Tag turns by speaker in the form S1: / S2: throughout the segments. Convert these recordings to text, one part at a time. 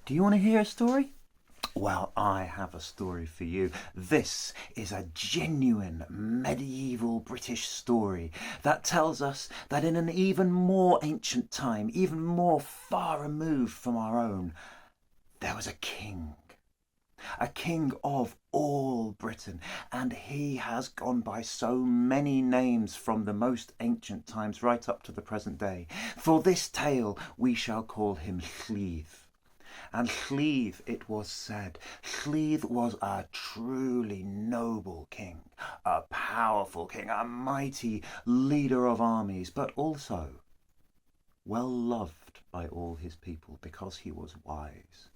S1: Do you want to hear a story? Well, I have a story for you. This is a genuine medieval British story that tells us that in an even more ancient time, even more far removed from our own, there was a king of all Britain, and he has gone by so many names from the most ancient times right up to the present day. For this tale we shall call him Llydd. And Llydd, it was said, Llydd was a truly noble king, a powerful king, a mighty leader of armies, but also well loved by all his people because he was wise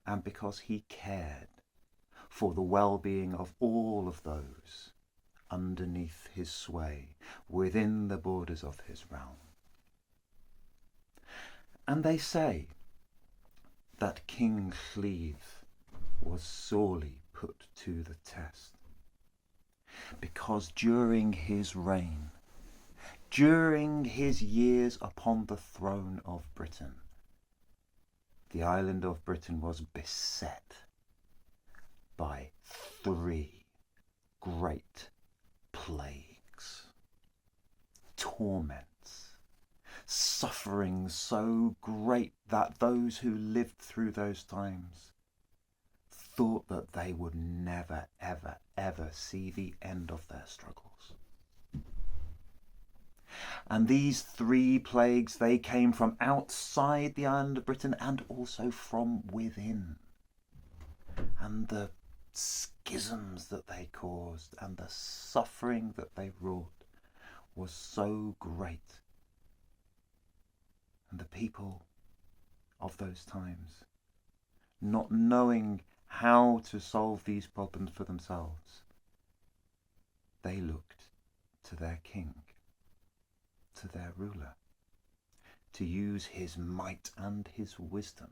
S1: and because he cared for the well-being of all of those underneath his sway, within the borders of his realm. And they say that King Llydd was sorely put to the test, because during his reign, during his years upon the throne of Britain, the island of Britain was beset by three great plagues, torments, suffering so great that those who lived through those times thought that they would never, ever, ever see the end of their struggles. And these three plagues, they came from outside the island of Britain and also from within. And the schisms that they caused and the suffering that they wrought was so great. And the people of those times, not knowing how to solve these problems for themselves, they looked to their king, to their ruler, to use his might and his wisdom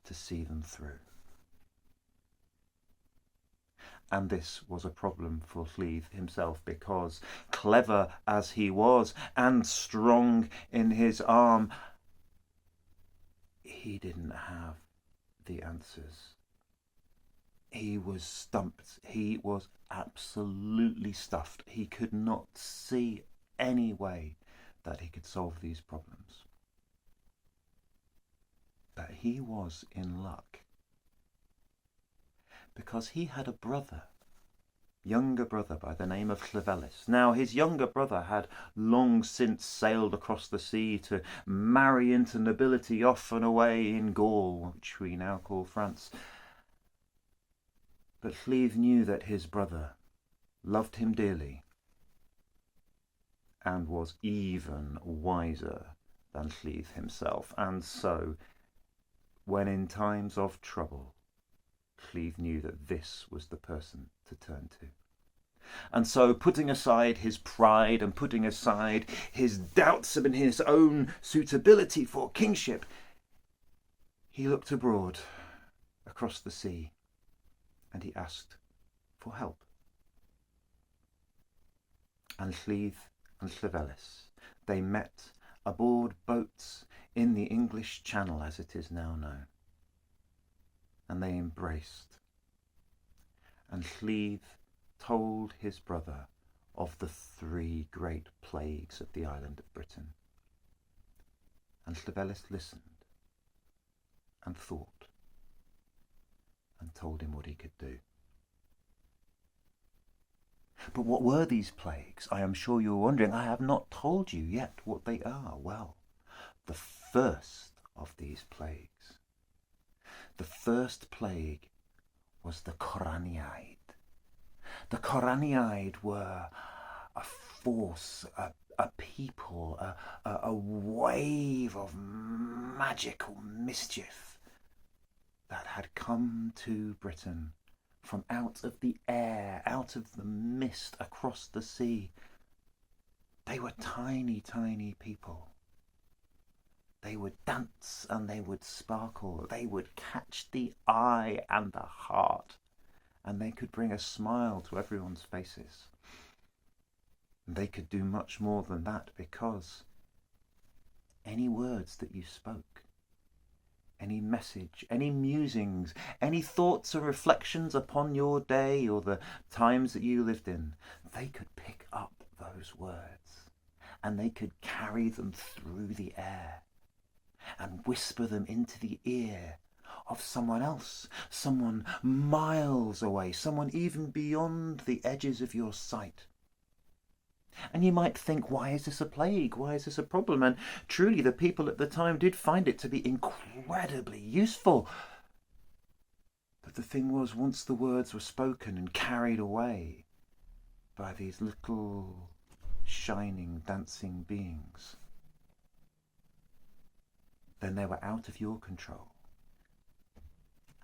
S1: to see them through. And this was a problem for Llydd himself, because clever as he was and strong in his arm, he didn't have the answers. He was stumped. He was absolutely stuffed. He could not see any way that he could solve these problems. But he was in luck, because he had a brother, younger brother by the name of Llefelys. Now, his younger brother had long since sailed across the sea to marry into nobility off and away in Gaul, which we now call France. But Llydd knew that his brother loved him dearly and was even wiser than Llydd himself. And so, when in times of trouble, Llydd knew that this was the person to turn to. And so, putting aside his pride and putting aside his doubts in his own suitability for kingship, he looked abroad across the sea and he asked for help. And Llydd and Llefelys, they met aboard boats in the English Channel as it is now known. And they embraced. And Llydd told his brother of the three great plagues of the island of Britain. And Llefelys listened and thought and told him what he could do. But what were these plagues? I am sure you're wondering. I have not told you yet what they are. Well, the first of these plagues, the first plague was the Coraniaid. The Coraniaid were a force, a people, a wave of magical mischief that had come to Britain from out of the air, out of the mist, across the sea. They were tiny, tiny people. They would dance and they would sparkle. They would catch the eye and the heart, and they could bring a smile to everyone's faces. And they could do much more than that, because any words that you spoke, any message, any musings, any thoughts or reflections upon your day or the times that you lived in, they could pick up those words and they could carry them through the air and whisper them into the ear of someone else, someone miles away, someone even beyond the edges of your sight. And you might think, why is this a plague? Why is this a problem? And truly, the people at the time did find it to be incredibly useful. But the thing was, once the words were spoken and carried away by these little shining, dancing beings, then they were out of your control.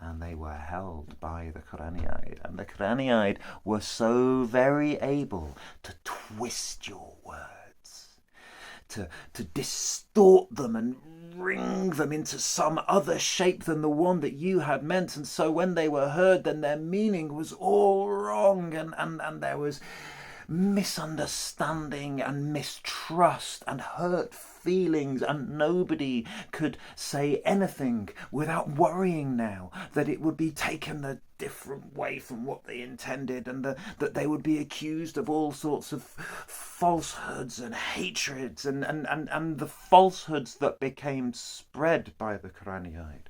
S1: And they were held by the Coraniaid. And the Coraniaid were so very able to twist your words, to distort them and wring them into some other shape than the one that you had meant. And so when they were heard, then their meaning was all wrong, and there was misunderstanding and mistrust and hurt feelings, and nobody could say anything without worrying now that it would be taken a different way from what they intended, and that they would be accused of all sorts of falsehoods and hatreds, and the falsehoods that became spread by the Coraniaid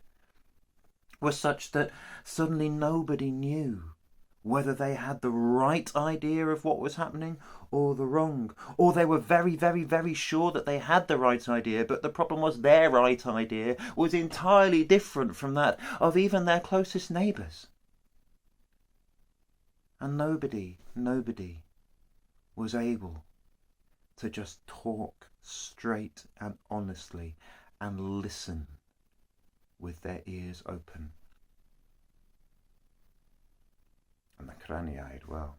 S1: were such that suddenly nobody knew whether they had the right idea of what was happening or the wrong. Or they were very, very, very sure that they had the right idea, but the problem was their right idea was entirely different from that of even their closest neighbours. And nobody was able to just talk straight and honestly and listen with their ears open. And the Coraniaid, well,